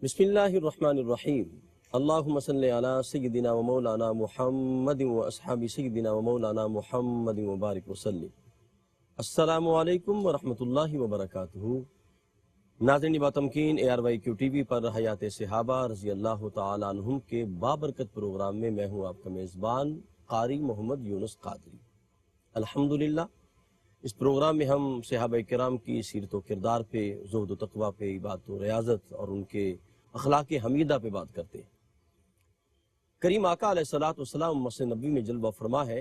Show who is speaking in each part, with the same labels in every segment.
Speaker 1: بسم اللہ الرحمن الرحیم اللہم صلی علی سیدنا و مولانا محمد و اصحاب سیدنا و مولانا محمد و بارک وسلم۔ السلام علیکم ورحمۃ اللہ وبرکاتہ۔ ناظرین باتمکین ARYQ TV پر حیات صحابہ رضی اللہ تعالیٰ عنہم کے بابرکت پروگرام میں ہوں آپ کا میزبان قاری محمد یونس قادری۔ الحمدللہ اس پروگرام میں ہم صحابہ کرام کی سیرت و کردار پہ، زہد و تقویٰ پہ، عبادت و ریاضت اور ان کے اخلاق حمیدہ پہ بات کرتے ہیں۔ کریم آقا علیہ السلام مسجد نبوی میں جلوہ فرما ہے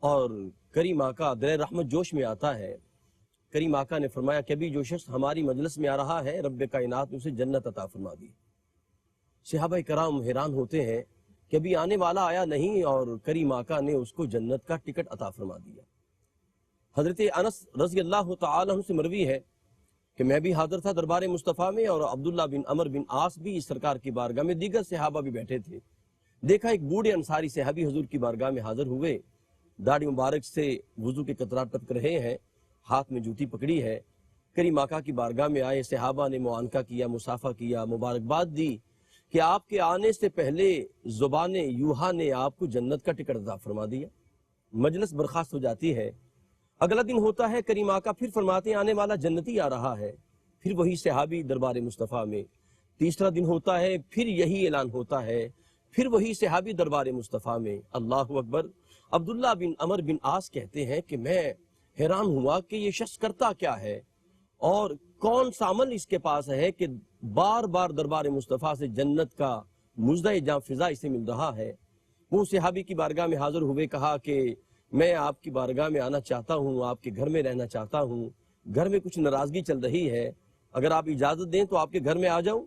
Speaker 1: اور کریم آقا در رحمت جوش میں آتا ہے۔ کریم آقا نے فرمایا کہ ابھی جو شخص ہماری مجلس میں آ رہا ہے رب کائنات نے اسے جنت عطا فرما دی۔ صحابہ کرام حیران ہوتے ہیں کہ ابھی آنے والا آیا نہیں اور کریم آقا نے اس کو جنت کا ٹکٹ عطا فرما دیا۔ حضرت انس رضی اللہ تعالی عنہ سے مروی ہے کہ میں بھی حاضر تھا دربار مصطفیٰ میں اور عبداللہ بن عمر بن عاص بھی اس سرکار کی بارگاہ میں، دیگر صحابہ بھی بیٹھے تھے۔ دیکھا ایک بوڑھے انصاری صحابی حضور کی بارگاہ میں حاضر ہوئے، داڑھی مبارک سے وضو کے قطرات ٹپک رہے ہیں، ہاتھ میں جوتی پکڑی ہے۔ کریم آقا کی بارگاہ میں آئے، صحابہ نے معانقہ کیا، مصافحہ کیا، مبارکباد دی کہ آپ کے آنے سے پہلے زبان یوحا نے آپ کو جنت کا ٹکٹ عطا فرما دیا۔ مجلس برخاست ہو جاتی ہے۔ اگلا دن ہوتا ہے، کریم آقا پھر فرماتے ہیں آنے والا جنتی آ رہا ہے، پھر وہی صحابی دربار مصطفیٰ میں۔ تیسرا دن ہوتا ہے، پھر یہی اعلان ہوتا ہے، پھر وہی صحابی دربار مصطفیٰ میں۔ اللہ اکبر۔ عبداللہ بن عمر بن عاص کہتے ہیں کہ میں حیران ہوا کہ یہ شخص کرتا کیا ہے اور کون سا عمل اس کے پاس ہے کہ بار بار دربار مصطفیٰ سے جنت کا مژدہ جاں فضا اسے مل رہا ہے۔ وہ صحابی کی بارگاہ میں حاضر ہوئے، کہا کہ میں آپ کی بارگاہ میں آنا چاہتا ہوں، آپ کے گھر میں رہنا چاہتا ہوں، گھر میں کچھ ناراضگی چل رہی ہے، اگر آپ اجازت دیں تو آپ کے گھر میں آ جاؤں۔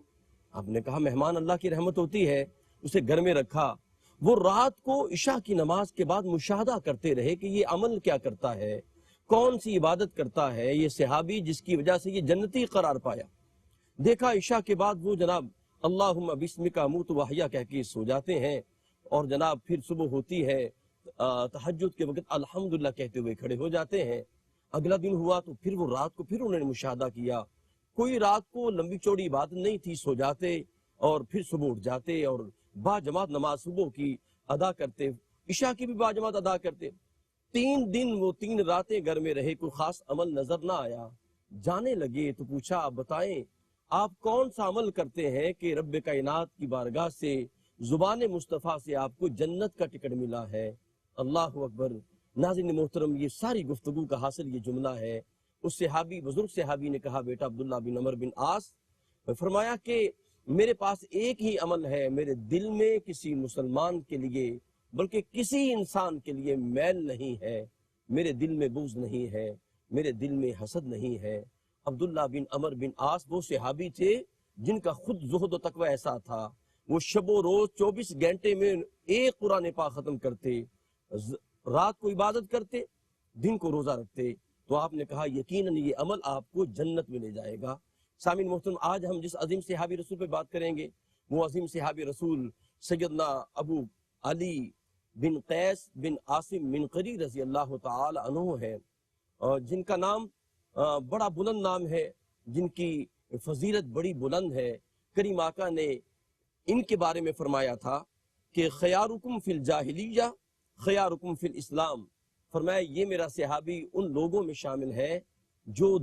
Speaker 1: آپ نے کہا مہمان اللہ کی رحمت ہوتی ہے، اسے گھر میں رکھا۔ وہ رات کو عشاء کی نماز کے بعد مشاہدہ کرتے رہے کہ یہ عمل کیا کرتا ہے، کون سی عبادت کرتا ہے یہ صحابی جس کی وجہ سے یہ جنتی قرار پایا۔ دیکھا عشاء کے بعد وہ جناب اللہم بسمک اموت واحیا کہہ کے سو جاتے ہیں اور جناب پھر صبح ہوتی ہے، تہجد کے وقت الحمدللہ کہتے ہوئے کھڑے ہو جاتے ہیں۔ اگلا دن ہوا تو پھر وہ رات کو پھر انہوں نے مشاہدہ کیا، کوئی رات کو لمبی چوڑی عبادت نہیں تھی، سو جاتے اور پھر صبح اٹھ جاتے اور با جماعت نماز صبح کی ادا کرتے، عشاء کی بھی با جماعت ادا کرتے۔ 3 دن وہ 3 راتیں گھر میں رہے، کوئی خاص عمل نظر نہ آیا۔ جانے لگے تو پوچھا آپ بتائیں آپ کون سا عمل کرتے ہیں کہ رب کائنات کی بارگاہ سے زبان مصطفیٰ سے آپ کو جنت کا ٹکٹ ملا ہے۔ اللہ اکبر۔ ناظرین محترم، یہ ساری گفتگو کا حاصل یہ جملہ ہے۔ اس صحابی، بزرگ صحابی نے کہا بیٹا عبداللہ بن عمر بن عاص، فرمایا کہ میرے پاس ایک ہی عمل ہے، میرے دل میں کسی مسلمان کے لیے بلکہ کسی انسان کے لیے میل نہیں ہے، میرے دل میں بغض نہیں ہے، میرے دل میں حسد نہیں ہے۔ عبداللہ بن عمر بن عاص وہ صحابی تھے جن کا خود زہد و تقوی ایسا تھا، وہ شب و روز 24 گھنٹے میں ایک قرآن پاک ختم کرتے، رات کو عبادت کرتے، دن کو روزہ رکھتے۔ تو آپ نے کہا یقیناً یہ عمل آپ کو جنت میں لے جائے گا۔ سامعین محترم، آج ہم جس عظیم صحابی رسول پہ بات کریں گے وہ عظیم صحابی رسول سیدنا ابو علی بن قیس بن عاصم منقری رضی اللہ تعالی عنہ ہے، جن کا نام بڑا بلند نام ہے، جن کی فضیلت بڑی بلند ہے۔ کریم آقا نے ان کے بارے میں فرمایا تھا کہ خیارکم فی الجاہلیہ خیارکم فی الاسلام، فرمایا یہ میرا صحابی ان لوگوں میں شامل ہے جو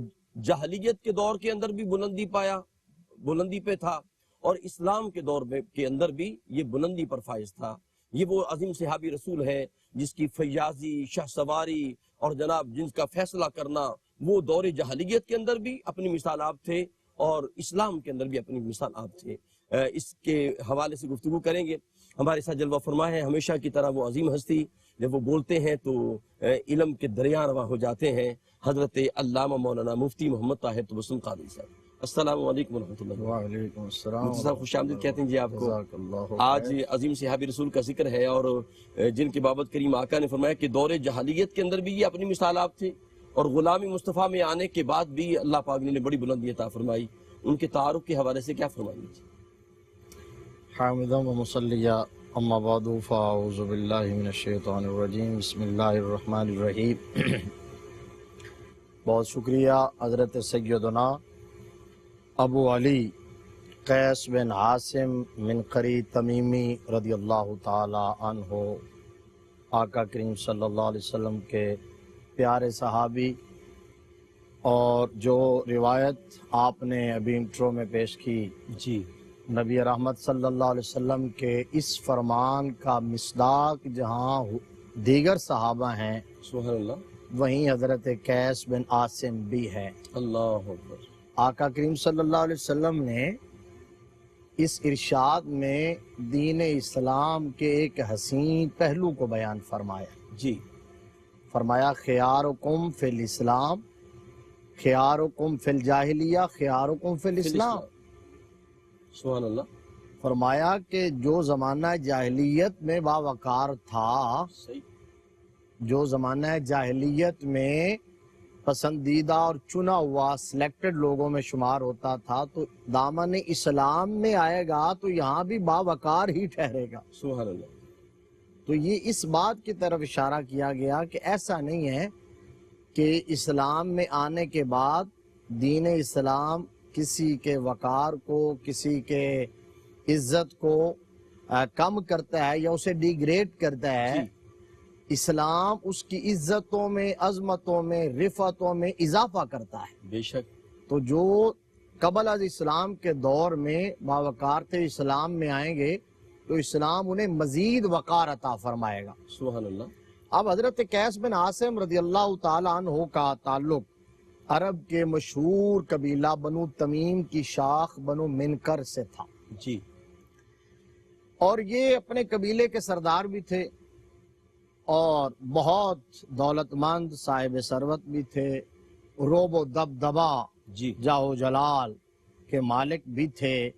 Speaker 1: جاہلیت کے دور کے اندر بھی بلندی پہ تھا اور اسلام کے دور کے اندر بھی یہ بلندی پر فائز تھا۔ یہ وہ عظیم صحابی رسول ہے جس کی فیاضی، شاہ سواری اور جناب جن کا فیصلہ کرنا وہ دور جاہلیت کے اندر بھی اپنی مثال آپ تھے اور اسلام کے اندر بھی اپنی مثال آپ تھے۔ اس کے حوالے سے گفتگو کریں گے۔ ہمارے ساتھ جلوہ فرما ہے ہمیشہ کی طرح وہ عظیم ہستی، جب وہ بولتے ہیں تو علم کے دریا رواں ہو جاتے ہیں، حضرت علامہ مولانا مفتی محمد طاہر تبسم قادری صاحب۔ السلام علیکم ورحمۃ اللہ۔
Speaker 2: وعلیکم السلام
Speaker 1: مفتی صاحب خوش آمدید کہتے ہیں جی آپ کو۔
Speaker 2: جزاک اللہ
Speaker 1: آج عظیم صحابی رسول کا ذکر ہے اور جن کی بابت کریم آقا نے فرمایا کہ دور جاہلیت کے اندر بھی یہ اپنی مثال آپ تھے اور غلامی مصطفیٰ میں آنے کے بعد بھی اللہ پاک نے بڑی بلندی عطا فرمائی۔ ان کے تعارف کے حوالے سے کیا فرمائیں گے؟
Speaker 2: حامدہ و مصلیہ اما بعد فاعوذ باللہ من الشیطان الرجیم بسم اللہ الرحمن الرحیم۔ بہت شکریہ حضرت سیدنا ابو علی قیس بن عاصم منقری تمیمی رضی اللہ تعالی عنہ آقا کریم صلی اللہ علیہ وسلم کے پیارے صحابی، اور جو روایت آپ نے ابھی انٹرو میں پیش کی،
Speaker 1: جی
Speaker 2: نبی رحمت صلی اللہ علیہ وسلم کے اس فرمان کا مصداق جہاں دیگر صحابہ ہیں،
Speaker 1: سبحان اللہ،
Speaker 2: وہیں حضرت قیس بن عاصم بھی ہے۔
Speaker 1: اللہ اکبر۔
Speaker 2: آقا کریم صلی اللہ علیہ وسلم نے اس ارشاد میں دین اسلام کے ایک حسین پہلو کو بیان فرمایا۔
Speaker 1: جی
Speaker 2: فرمایا خیارکم فی الاسلام، خیارکم فی الجاہلیہ، خیارکم فی الاسلام۔
Speaker 1: سبحان اللہ،
Speaker 2: فرمایا کہ جو زمانہ جاہلیت میں باوقار تھا،
Speaker 1: صحیح،
Speaker 2: جو زمانہ جاہلیت میں پسندیدہ اور چنا ہوا سلیکٹڈ لوگوں میں شمار ہوتا تھا، تو دامن اسلام میں آئے گا تو یہاں بھی باوقار ہی ٹھہرے گا۔
Speaker 1: سبحان اللہ،
Speaker 2: تو یہ اس بات کی طرف اشارہ کیا گیا کہ ایسا نہیں ہے کہ اسلام میں آنے کے بعد دین اسلام کسی کے وقار کو، کسی کے عزت کو کم کرتا ہے یا اسے ڈیگریڈ کرتا ہے۔
Speaker 1: جی
Speaker 2: اسلام اس کی عزتوں میں، عظمتوں میں، رفعتوں میں اضافہ کرتا ہے۔
Speaker 1: بے شک،
Speaker 2: تو جو قبل از اسلام کے دور میں باوقار تھے، اسلام میں آئیں گے تو اسلام انہیں مزید وقار عطا فرمائے گا۔
Speaker 1: سبحان اللہ،
Speaker 2: اب حضرت قیس بن عاصم رضی اللہ تعالیٰ عنہ کا تعلق عرب کے مشہور قبیلہ بنو تمیم کی شاخ بنو منکر سے تھا،
Speaker 1: جی
Speaker 2: اور یہ اپنے قبیلے کے سردار بھی تھے اور بہت دولت مند صاحب ثروت بھی تھے، روب و دبدبا،
Speaker 1: جی
Speaker 2: جاہ و جلال کے مالک بھی تھے،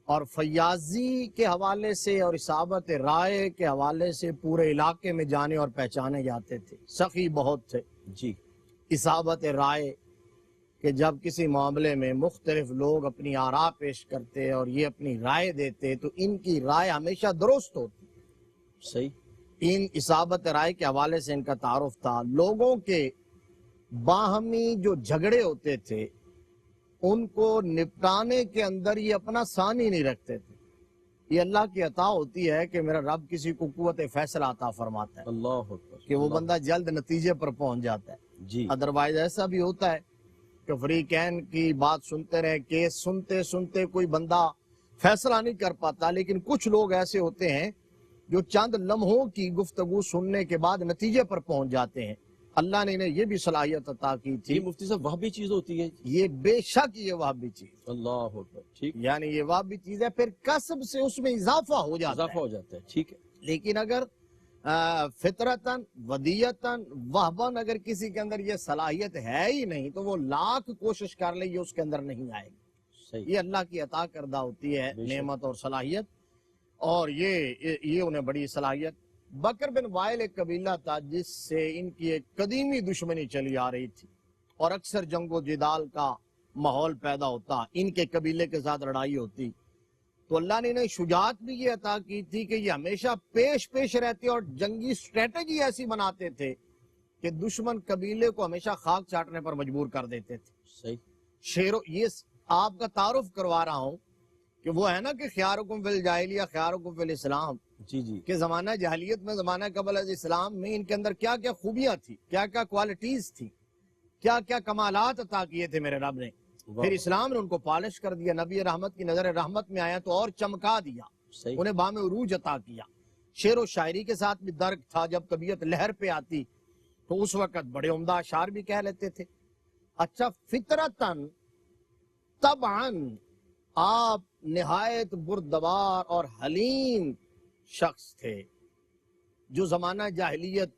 Speaker 2: اور فیاضی کے حوالے سے اور اصابت رائے کے حوالے سے پورے علاقے میں جانے اور پہچانے جاتے تھے۔ سخی بہت تھے۔
Speaker 1: جی
Speaker 2: اصابت رائے کہ جب کسی معاملے میں مختلف لوگ اپنی آراء پیش کرتے اور یہ اپنی رائے دیتے تو ان کی رائے ہمیشہ درست ہوتی۔
Speaker 1: صحیح،
Speaker 2: ان اصابت رائے کے حوالے سے ان کا تعارف تھا۔ لوگوں کے باہمی جو جھگڑے ہوتے تھے ان کو نپٹانے کے اندر یہ اپنا ثانی نہیں رکھتے تھے۔ یہ اللہ کی عطا ہوتی ہے کہ میرا رب کسی کو قوت فیصلہ عطا فرماتا ہے
Speaker 1: اللہ اکبر،
Speaker 2: کہ وہ
Speaker 1: اللہ،
Speaker 2: بندہ جلد نتیجے پر پہنچ جاتا ہے۔
Speaker 1: جی
Speaker 2: ادروائز ایسا بھی ہوتا ہے کہ فریقین کی بات سنتے رہے، کیس سنتے سنتے کوئی بندہ فیصلہ نہیں کر پاتا، لیکن کچھ لوگ ایسے ہوتے ہیں جو چند لمحوں کی گفتگو سننے کے بعد نتیجے پر پہنچ جاتے ہیں۔ اللہ نے انہیں یہ بھی صلاحیت عطا کی تھی۔
Speaker 1: یہ مفتی صاحب وہاں بھی چیز ہوتی ہے؟
Speaker 2: یہ بے شک یہ وہابی چیز،
Speaker 1: اللہ اکبر، ٹھیک،
Speaker 2: یعنی یہ وہابی چیز ہے، پھر کسب سے اس میں اضافہ ہو جاتا
Speaker 1: اضافہ
Speaker 2: ہے۔
Speaker 1: ہو جاتا ہے، ٹھیک ہے،
Speaker 2: لیکن اگر فطرتاً ودیتاً وہباً اگر کسی کے اندر یہ صلاحیت ہے ہی نہیں تو وہ لاکھ کوشش کر لے، یہ اس کے اندر نہیں آئے گی۔
Speaker 1: صحیح،
Speaker 2: یہ اللہ کی عطا کردہ ہوتی ہے
Speaker 1: بے شک،
Speaker 2: نعمت اور صلاحیت، اور یہ انہیں بڑی صلاحیت۔ بکر بن وائل ایک قبیلہ تھا جس سے ان کی ایک قدیمی دشمنی چلی آ رہی تھی اور اکثر جنگ و جدال کا ماحول پیدا ہوتا، ان کے قبیلے کے ساتھ لڑائی ہوتی، تو اللہ نے انہیں شجاعت بھی یہ عطا کی تھی کہ یہ ہمیشہ پیش رہتے اور جنگی اسٹریٹجی ایسی بناتے تھے کہ دشمن قبیلے کو ہمیشہ خاک چاٹنے پر مجبور کر دیتے تھے۔
Speaker 1: صحیح،
Speaker 2: یہ آپ کا تعارف کروا رہا ہوں کہ وہ ہے نا کہ خیارکم فی الجاہلیہ خیارکم فی الاسلام،
Speaker 1: جی جی،
Speaker 2: کہ زمانہ جاہلیت میں، زمانہ قبل از اسلام میں ان کے اندر کیا کیا خوبیاں تھی، کیا کیا کوالٹیز تھی، کیا کیا کمالات عطا کیے تھے میرے رب نے۔ پھر اسلام نے ان کو پالش کر دیا، نبی رحمت کی نظر رحمت میں آیا تو اور چمکا دیا،
Speaker 1: صحیح،
Speaker 2: انہیں بام عروج عطا کیا۔ شعر و شاعری کے ساتھ بھی درک تھا، جب طبیعت لہر پہ آتی تو اس وقت بڑے عمدہ اشعار بھی کہہ لیتے تھے۔ اچھا، فطرتاً طبعاً آپ نہایت بردبار اور حلیم شخص تھے، جو زمانہ جاہلیت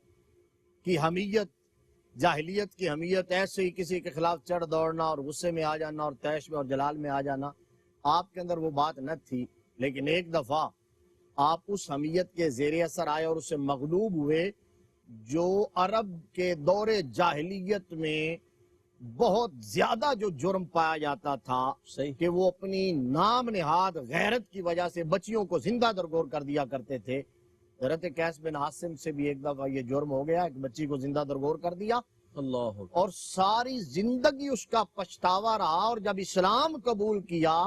Speaker 2: کی حمیت ایسے ہی کسی کے خلاف چڑھ دوڑنا اور غصے میں آ جانا اور طیش میں اور جلال میں آ جانا، آپ کے اندر وہ بات نہ تھی۔ لیکن ایک دفعہ آپ اس حمیت کے زیر اثر آئے اور اس سے مغلوب ہوئے، جو عرب کے دور جاہلیت میں بہت زیادہ جو جرم پایا جاتا تھا
Speaker 1: صحیح،
Speaker 2: کہ وہ اپنی نام نہاد غیرت کی وجہ سے بچیوں کو زندہ درگور کر دیا کرتے تھے۔ حضرت قیس بن عاصم سے بھی ایک دفعہ یہ جرم ہو گیا، ایک بچی کو زندہ درگور کر دیا
Speaker 1: اللہ اکبر،
Speaker 2: اور ساری زندگی اس کا پچھتاوا رہا، اور جب اسلام قبول کیا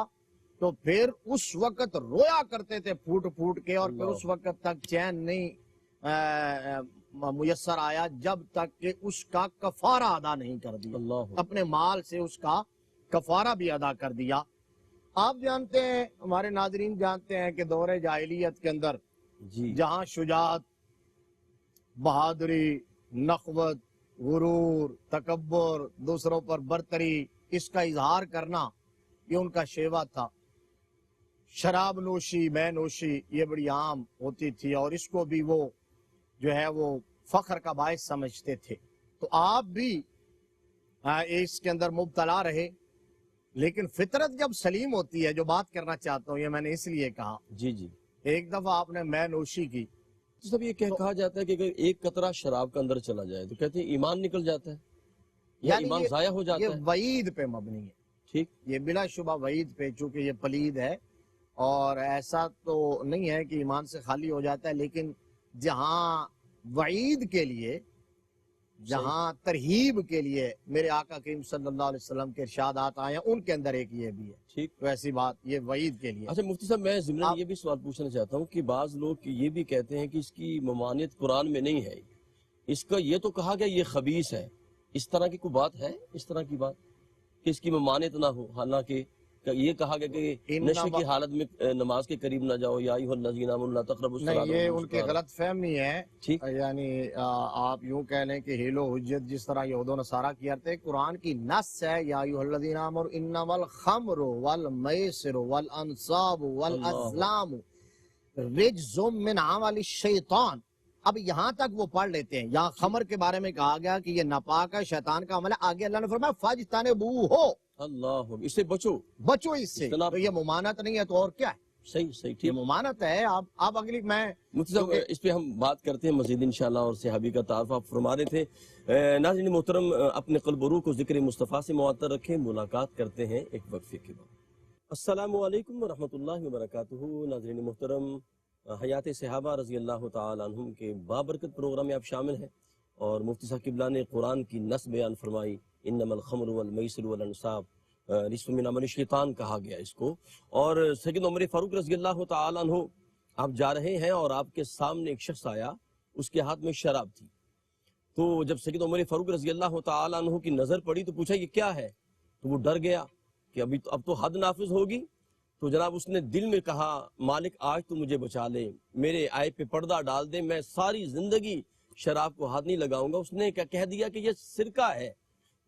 Speaker 2: تو پھر اس وقت رویا کرتے تھے پھوٹ پھوٹ کے، اور پھر
Speaker 1: اللہ
Speaker 2: اس وقت تک چین نہیں میسر آیا جب تک کہ اس کا کفارہ ادا نہیں کر دیا،
Speaker 1: اللہ
Speaker 2: اپنے مال سے اس کا کفارہ بھی ادا کر دیا۔ آپ جانتے ہیں، ہمارے ناظرین جانتے ہیں کہ دور جاہلیت کے اندر
Speaker 1: جی
Speaker 2: جہاں شجاعت، بہادری، نخوت، غرور، تکبر، دوسروں پر برتری، اس کا اظہار کرنا یہ ان کا شیوا تھا۔ شراب نوشی، مے نوشی یہ بڑی عام ہوتی تھی، اور اس کو بھی وہ جو ہے وہ فخر کا باعث سمجھتے تھے۔ تو آپ بھی اس کے اندر مبتلا رہے، لیکن فطرت جب سلیم ہوتی ہے، جو بات کرنا چاہتا ہوں یہ میں نے اس لیے کہا،
Speaker 1: جی جی
Speaker 2: ایک دفعہ آپ نے مے نوشی کی،
Speaker 1: تو سب یہ کہا جاتا ہے کہ اگر ایک قطرہ شراب کا اندر چلا جائے تو کہتے ہیں ایمان نکل جاتا ہے یا
Speaker 2: یعنی
Speaker 1: ایمان ضائع ہو جاتا
Speaker 2: یہ
Speaker 1: ہے۔
Speaker 2: وعید پہ مبنی ہے،
Speaker 1: ٹھیک،
Speaker 2: یہ بلا شبہ وعید پہ، چونکہ یہ پلید ہے، اور ایسا تو نہیں ہے کہ ایمان سے خالی ہو جاتا ہے، لیکن جہاں وعید کے لیے، جہاں ترہیب کے لیے میرے آقا کریم صلی اللہ علیہ وسلم کے ارشادات آئے ہیں، ان کے اندر ایک یہ بھی ہے۔
Speaker 1: ٹھیک۔
Speaker 2: تو ایسی بات یہ وعید کے لیے۔
Speaker 1: اچھا مفتی صاحب، میں ضمن
Speaker 2: آپ
Speaker 1: یہ بھی سوال پوچھنا چاہتا ہوں کہ بعض لوگ یہ بھی کہتے ہیں کہ اس کی ممانعت قرآن میں نہیں ہے، اس کا یہ تو کہا گیا یہ خبیث ہے، اس طرح کی کوئی بات ہے، اس طرح کی بات کہ اس کی ممانعت نہ ہو؟ حالانکہ یہ کہا گیا کہ نشے کی حالت میں نماز کے قریب نہ جاؤ، یا ایھا الذین آمنوا لا تقربوا
Speaker 2: نہیں،
Speaker 1: الصلاۃ
Speaker 2: یہ
Speaker 1: وانتم
Speaker 2: ان کی
Speaker 1: سکارى۔
Speaker 2: غلط فہمی ہے۔
Speaker 1: ٹھیک،
Speaker 2: یعنی آپ یوں کہہ لیں کہ حیل و حجت جس طرح یہود و نصارہ کیا کرتے، قرآن کی نص ہے، یا ایھا الذین آمنوا انما الخمر والمیسر والانصاب والازلام رجز من عمل الشیطان۔ اب یہاں تک وہ پڑھ لیتے ہیں، یہاں خمر کے بارے میں کہا گیا کہ یہ ناپاک ہے، شیطان کا عمل ہے، آگے اللہ نے فرمایا فاجتنبوہ،
Speaker 1: اللہ اس سے بچو،
Speaker 2: بچو اس سے۔
Speaker 1: اجتناب
Speaker 2: تو یہ ممانعت نہیں ہے تو اور کیا ہے؟
Speaker 1: صحیح صحیح،
Speaker 2: یہ
Speaker 1: ٹھیک۔
Speaker 2: ممانعت ہے۔ آپ اگلی میں
Speaker 1: مفتی صاحب
Speaker 2: کیونکہ
Speaker 1: اس پہ ہم بات کرتے ہیں مزید انشاءاللہ، اور صحابی کا تعارف آپ فرما رہے تھے۔ ناظرین محترم، اپنے قلب و روح کو ذکر مصطفیٰ سے معطر رکھیں، ملاقات کرتے ہیں ایک وقفے کے بعد۔ السلام علیکم ورحمۃ اللہ وبرکاتہ۔ ناظرین محترم، حیات صحابہ رضی اللہ تعالی عنہم کے بابرکت پروگرام میں آپ شامل ہیں، اور مفتی صاحب قبلہ نے قرآن کی نص بیان فرمائی، انما الخمر والمیسر والانصاب رجس من عمل الشیطان کہا گیا اس کو۔ اور سید عمر فاروق رضی اللہ تعالی عنہ، آپ جا رہے ہیں اور آپ کے سامنے ایک شخص آیا، اس کے ہاتھ میں شراب تھی۔ تو جب سید عمر فاروق رضی اللہ تعالی عنہ کی نظر پڑی تو پوچھا یہ کیا ہے؟ تو وہ ڈر گیا کہ اب تو حد نافذ ہوگی۔ تو جناب اس نے دل میں کہا مالک آج تو مجھے بچا لے، میرے عیب پہ پردہ ڈال دے، میں ساری زندگی شراب کو ہاتھ نہیں لگاؤں گا۔ اس نے کہہ دیا کہ یہ سرکہ ہے،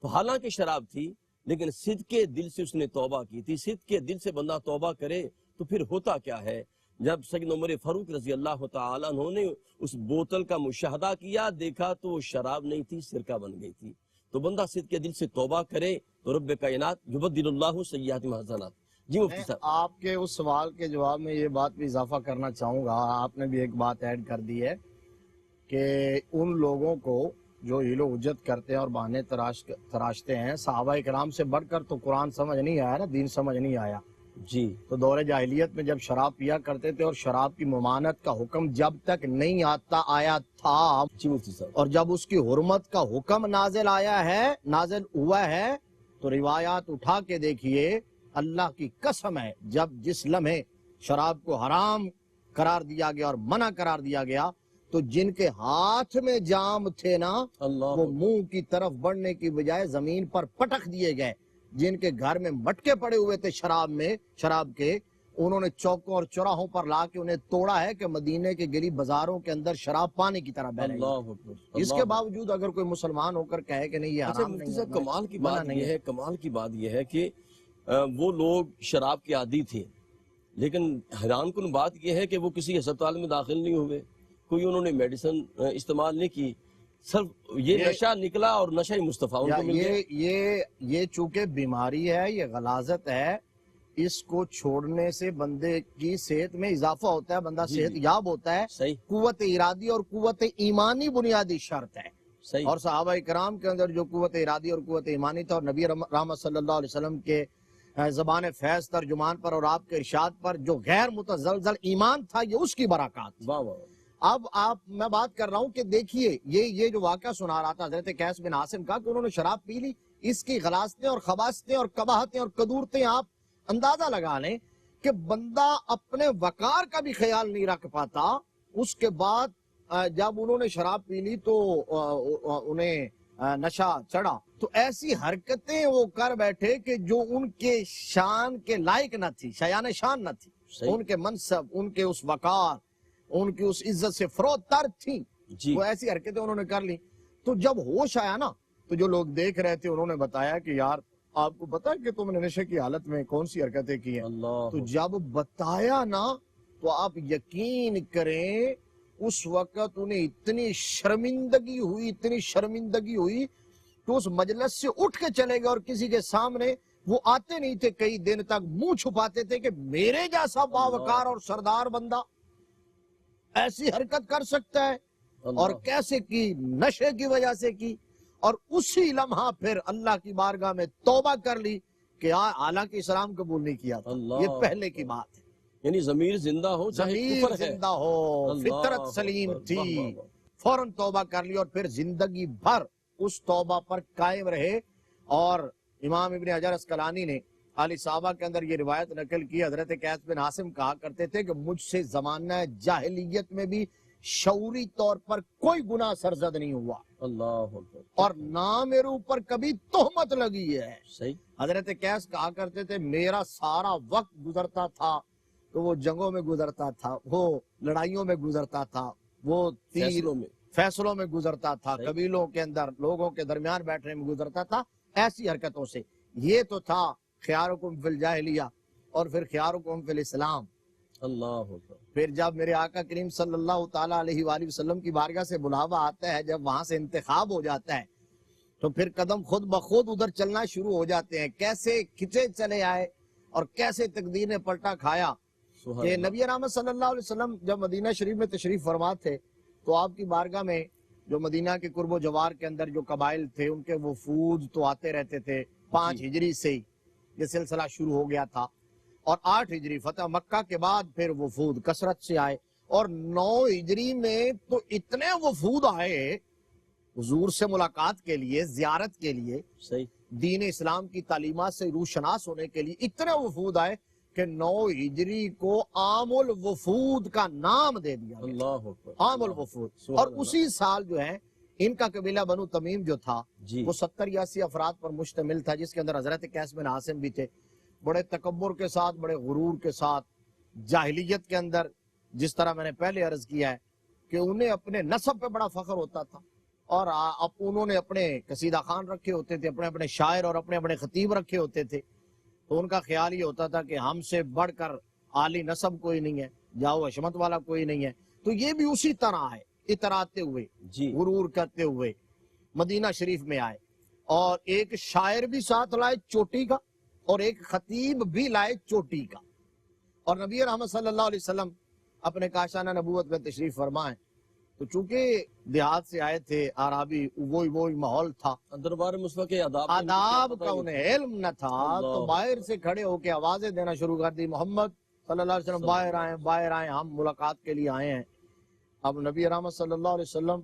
Speaker 1: تو حالانکہ شراب تھی، لیکن صدقے دل سے اس نے توبہ کی تھی۔ صدقے دل سے بندہ توبہ کرے تو پھر ہوتا کیا ہے؟ جب سید عمر فاروق رضی اللہ تعالی عنہ نے اس بوتل کا مشاہدہ کیا، دیکھا تو وہ شراب نہیں تھی، سرکہ بن گئی تھی۔ تو بندہ صدقے دل سے توبہ کرے تو رب کائنات یبدل اللہ سیئات حسنات۔ جی مفتی
Speaker 2: میں
Speaker 1: صاحب۔
Speaker 2: آپ کے اس سوال کے جواب میں یہ بات بھی اضافہ کرنا چاہوں گا، آپ نے بھی ایک بات ایڈ کر دی ہے کہ ان لوگوں کو جو حیل و حجت کرتے ہیں اور بہانے تراشتے ہیں، صحابہ کرام سے بڑھ کر تو قرآن سمجھ نہیں آیا نا، دین سمجھ نہیں آیا۔
Speaker 1: جی
Speaker 2: تو دور جاہلیت میں جب شراب پیا کرتے تھے، اور شراب کی ممانعت کا حکم جب تک نہیں آیا تھا،
Speaker 1: جی مفتی صاحب۔
Speaker 2: اور جب اس کی حرمت کا حکم نازل ہوا ہے، تو روایات اٹھا کے دیکھیے، اللہ کی قسم ہے، جس لمحے شراب کو حرام قرار دیا گیا اور منع قرار دیا گیا، تو جن کے ہاتھ میں جام تھے نا،
Speaker 1: اللہ
Speaker 2: وہ منہ کی طرف بڑھنے کی بجائے زمین پر پٹک دیے گئے۔ جن کے گھر میں مٹکے پڑے ہوئے تھے شراب کے، انہوں نے چوکوں اور چوراہوں پر لا کے انہیں توڑا ہے کہ مدینے کے گلی بازاروں کے اندر شراب پانی کی طرح بہ رہی ہے۔
Speaker 1: اللہ اکبر۔
Speaker 2: اس کے باوجود اگر کوئی مسلمان ہو کر کہے کہ نہیں یہ
Speaker 1: اچھا
Speaker 2: حرام
Speaker 1: مفتی
Speaker 2: نہیں
Speaker 1: صاحب،
Speaker 2: ہے،
Speaker 1: کمال کی
Speaker 2: منع
Speaker 1: بات
Speaker 2: نہیں
Speaker 1: یہ ہے، کمال کی بات یہ ہے کہ وہ لوگ شراب کے عادی تھے، لیکن حیران کن بات یہ ہے کہ وہ کسی ہسپتال میں داخل نہیں ہوئے، کوئی انہوں نے میڈیسن استعمال نہیں کی، صرف یہ نشہ نکلا اور نشہ مصطفیٰ ان کو مل گیا۔
Speaker 2: یہ چونکہ بیماری ہے، یہ غلاظت ہے، اس کو چھوڑنے سے بندے کی صحت میں اضافہ ہوتا ہے، بندہ صحت یاب ہوتا ہے۔
Speaker 1: صحیح
Speaker 2: قوت ارادی اور قوت ایمانی بنیادی شرط ہے،
Speaker 1: صحیح۔
Speaker 2: اور صحابہ کرام کے اندر جو قوت ارادی اور قوت ایمانی تھا، اور نبی رحمت صلی اللہ علیہ وسلم کے زبان فیض ترجمان پر اور آپ کے ارشاد پر جو غیر متزلزل ایمان تھا، یہ اس کی برکات تھی۔
Speaker 1: واہ واہ۔
Speaker 2: اب میں بات کر رہا ہوں کہ دیکھیے، یہ جو واقعہ سنا رہا تھا حضرت قیس بن عاصم کا، کہ انہوں نے شراب پی لی، اس کی غلاظتیں اور خباثتیں اور قباحتیں اور قدورتیں آپ اندازہ لگا لیں کہ بندہ اپنے وقار کا بھی خیال نہیں رکھ پاتا. اس کے بعد جب انہوں نے شراب پی لی تو انہیں نشہ چڑھا, تو ایسی حرکتیں وہ کر بیٹھے کہ جو ان کے شان کے لائق نہ تھی, شایان شان نہ تھی.
Speaker 1: صحیح.
Speaker 2: ان کے منصب, ان کے اس وقار, ان کی اس عزت سے فروتر تھیں.
Speaker 1: جی
Speaker 2: وہ ایسی حرکتیں انہوں نے کر لی. تو جب ہوش آیا نا, تو جو لوگ دیکھ رہے تھے انہوں نے بتایا کہ یار آپ کو پتا کہ تم نے نشے کی حالت میں کون سی حرکتیں کی ہیں.
Speaker 1: اللہ.
Speaker 2: تو جب بتایا نا تو آپ یقین کریں اس وقت انہیں اتنی شرمندگی ہوئی کہ اس مجلس سے اٹھ کے چلے گئے, اور کسی کے سامنے وہ آتے نہیں تھے. کئی دن تک منہ چھپاتے تھے کہ میرے جیسا باوقار اور سردار بندہ ایسی حرکت کر سکتا ہے. اور کیسے کی؟ نشے کی وجہ سے کی. اور اسی لمحہ پھر اللہ کی بارگاہ میں توبہ کر لی کہ حالانکہ اسلام قبول نہیں کیا تھا. یہ پہلے کی بات ہے.
Speaker 1: یعنی ضمیر زندہ ہو, چاہے
Speaker 2: ضمیر
Speaker 1: کفر ہے,
Speaker 2: زندہ ہو, فطرت سلیم تھی, فوراً توبہ کر لی اور پھر زندگی بھر اس توبہ پر قائم رہے. اور امام ابن حجر اسقلانی نے علی صحابہ کے اندر یہ روایت نقل کی. حضرت قیس بن عاصم کہا کرتے تھے کہ مجھ سے زمانہ جاہلیت میں بھی شعوری طور پر کوئی گناہ سرزد نہیں ہوا,
Speaker 1: اللہ
Speaker 2: اور نہ میرے اوپر کبھی تہمت لگی ہے.
Speaker 1: صحیح.
Speaker 2: حضرت قیس کہا کرتے تھے میرا سارا وقت گزرتا تھا تو وہ جنگوں میں گزرتا تھا, وہ لڑائیوں میں گزرتا تھا, وہ فیصلوں میں گزرتا تھا, قبیلوں کے اندر لوگوں کے درمیان بیٹھنے میں گزرتا تھا, ایسی حرکتوں سے. یہ تو تھا خیارکم فی الجاہلیہ, اور پھر خیارکم فی الاسلام.
Speaker 1: اللہ.
Speaker 2: پھر جب میرے آقا کریم صلی اللہ تعالیٰ علیہ وآلہ وسلم کی بارگاہ سے بلاوا آتا ہے, جب وہاں سے انتخاب ہو جاتا ہے, تو پھر قدم خود بخود ادھر چلنا شروع ہو جاتے ہیں. کیسے کھچے چلے آئے اور کیسے تقدیر نے پلٹا کھایا کہ نبی رحمت صلی اللہ علیہ وسلم جب مدینہ شریف میں تشریف فرما تھے تو آپ کی بارگاہ میں جو مدینہ کے قرب و جوار کے اندر جو قبائل تھے ان کے وفود تو آتے رہتے تھے. 5 ہجری سے یہ سلسلہ شروع ہو گیا تھا, اور 8 ہجری فتح مکہ کے بعد پھر وفود کثرت سے آئے, اور 9 ہجری میں تو اتنے وفود آئے حضور سے ملاقات کے لیے, زیارت کے لیے,
Speaker 1: صحیح,
Speaker 2: دین اسلام کی تعلیمات سے روشناس ہونے کے لیے اتنے وفود آئے کہ 9 ہجری کو عام الوفود کا نام دے دیا.
Speaker 1: اللہ
Speaker 2: عام الوفود. اور اسی سال جو ہے ان کا قبیلہ بنو تمیم جو تھا وہ 70-80 افراد پر مشتمل تھا, جس کے اندر حضرت قیس بن عاصم بھی تھے. بڑے تکبر کے ساتھ, بڑے غرور کے ساتھ, جاہلیت کے اندر, جس طرح میں نے پہلے عرض کیا ہے کہ انہیں اپنے نسب پہ بڑا فخر ہوتا تھا, اور اب انہوں نے اپنے قصیدہ خان رکھے ہوتے تھے, اپنے اپنے شاعر اور اپنے اپنے خطیب رکھے ہوتے تھے. تو ان کا خیال یہ ہوتا تھا کہ ہم سے بڑھ کر عالی نسب کوئی نہیں ہے, جاؤ حشمت والا کوئی نہیں ہے. تو یہ بھی اسی طرح ہے, اتراتے ہوئے, غرور کرتے ہوئے مدینہ شریف میں آئے, اور ایک شاعر بھی ساتھ لائے چوٹی کا, اور ایک خطیب بھی لائے چوٹی کا. اور نبی رحمت صلی اللہ علیہ وسلم اپنے کاشانہ نبوت میں تشریف فرمائے تو چونکہ دیہات سے آئے تھے عربی, وہی ماحول تھا,
Speaker 1: دربار مصطفیٰ کے
Speaker 2: آداب کا انہیں علم نہ تھا. تو باہر سے کھڑے ہو کے آوازیں دینا شروع کر دی, محمد صلی اللہ علیہ وسلم باہر آئیں, ہم ملاقات کے لیے آئے ہیں. اب نبی رحمت صلی اللہ علیہ وسلم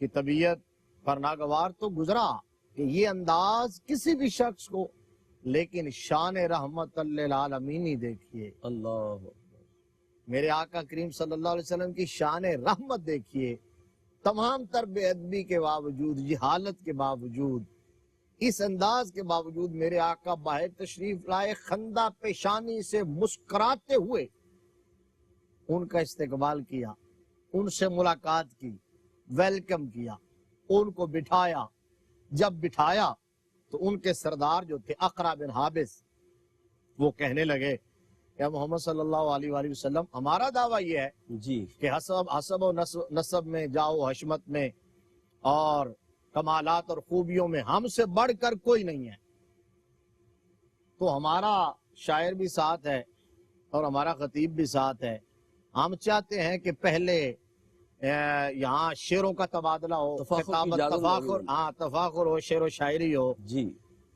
Speaker 2: کی طبیعت پر ناگوار تو گزرا کہ یہ انداز کسی بھی شخص کو, لیکن شان رحمت للعالمین دیکھیے,
Speaker 1: اللہ
Speaker 2: میرے آقا کریم صلی اللہ علیہ وسلم کی شان رحمت دیکھیے. تمام تر بے ادبی کے باوجود, جہالت کے باوجود, اس انداز کے باوجود میرے آقا باہر تشریف لائے, خندہ پیشانی سے مسکراتے ہوئے ان کا استقبال کیا, ان سے ملاقات کی, ویلکم کیا, ان کو بٹھایا. جب بٹھایا تو ان کے سردار جو تھے اقرا بن حابس, وہ کہنے لگے کہ محمد صلی اللہ علیہ وآلہ وسلم, ہمارا دعویٰ یہ ہے کہ حسب و نسب میں, جاؤ حشمت میں, اور کمالات اور خوبیوں میں ہم سے بڑھ کر کوئی نہیں ہے. تو ہمارا شاعر بھی ساتھ ہے اور ہمارا خطیب بھی ساتھ ہے. ہم چاہتے ہیں کہ پہلے یہاں شعروں کا تبادلہ ہو, تفاخر ہو, شعر و شاعری ہو.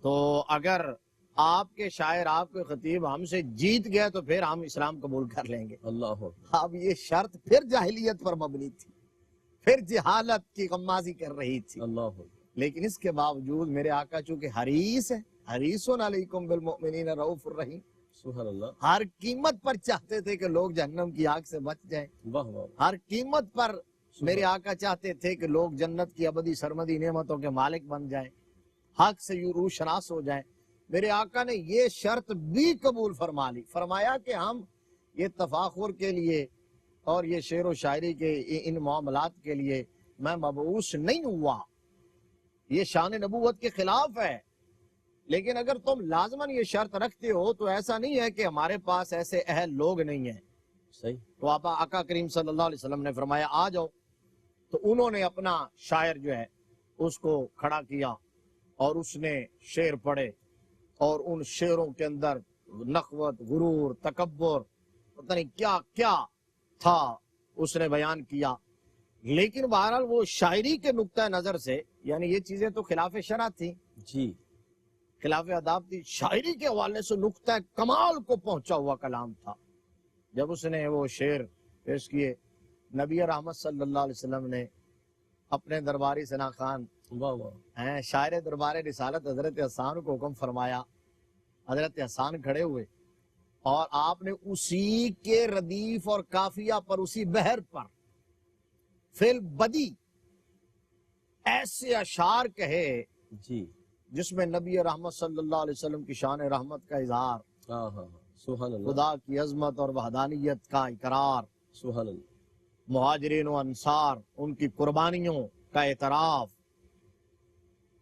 Speaker 2: تو اگر آپ کے شاعر, آپ کے خطیب ہم سے جیت گئے تو پھر ہم اسلام قبول کر لیں گے. اللہ. اب یہ شرط پھر جاہلیت پر مبنی تھی, پھر جہالت کی غمازی کر رہی تھی. اللہ. لیکن اس کے باوجود میرے آقا چونکہ حریص ہے, حریص علیکم بالمؤمنین رؤوف الرحیم,
Speaker 1: سبحان اللہ.
Speaker 2: ہر قیمت پر چاہتے تھے کہ لوگ جہنم کی آگ سے بچ جائیں.
Speaker 1: واہ واہ.
Speaker 2: ہر قیمت پر میرے آقا چاہتے تھے کہ لوگ جنت کی ابدی سرمدی نعمتوں کے مالک بن جائیں, حق سے روح شناس ہو جائیں. میرے آقا نے یہ شرط بھی قبول فرما لی. فرمایا کہ ہم یہ تفاخر کے لیے اور یہ شعر و شاعری کے ان معاملات کے لیے میں مبعوث نہیں ہوا, یہ شان نبوت کے خلاف ہے. لیکن اگر تم لازماً یہ شرط رکھتے ہو تو ایسا نہیں ہے کہ ہمارے پاس ایسے اہل لوگ نہیں ہیں.
Speaker 1: صحیح.
Speaker 2: تو آقا کریم صلی اللہ علیہ وسلم نے فرمایا آ جاؤ. تو انہوں نے اپنا شاعر جو ہے اس کو کھڑا کیا اور اس نے شعر پڑھے, اور ان شعروں کے اندر نخوت, غرور, تکبر, پتہ نہیں کیا کیا تھا اس نے بیان کیا. لیکن بہرحال وہ شاعری کے نقطہ نظر سے, یعنی یہ چیزیں تو خلاف شرع تھی,
Speaker 1: جی,
Speaker 2: خلاف آداب تھی, شاعری کے حوالے سے نقطہ کمال کو پہنچا ہوا کلام تھا. جب اس نے وہ شعر پیش کیے, نبی رحمت صلی اللہ علیہ وسلم نے اپنے درباری ثنا خان
Speaker 1: واہ واہ,
Speaker 2: شاعر دربار رسالت حضرت حسان کو حکم فرمایا. حضرت حسان کھڑے ہوئے اور آپ نے اسی کے ردیف اور قافیہ پر, اسی بحر پر فعل بدی ایسے اشعار کہے
Speaker 1: جی,
Speaker 2: جس میں نبی رحمت صلی اللہ علیہ وسلم کی شان رحمت کا اظہار,
Speaker 1: ہاں ہاں, سبحان اللہ,
Speaker 2: خدا کی عظمت اور وحدانیت کا اقرار,
Speaker 1: سبحان اللہ,
Speaker 2: مہاجرین و انصار ان کی قربانیوں کا اعتراف.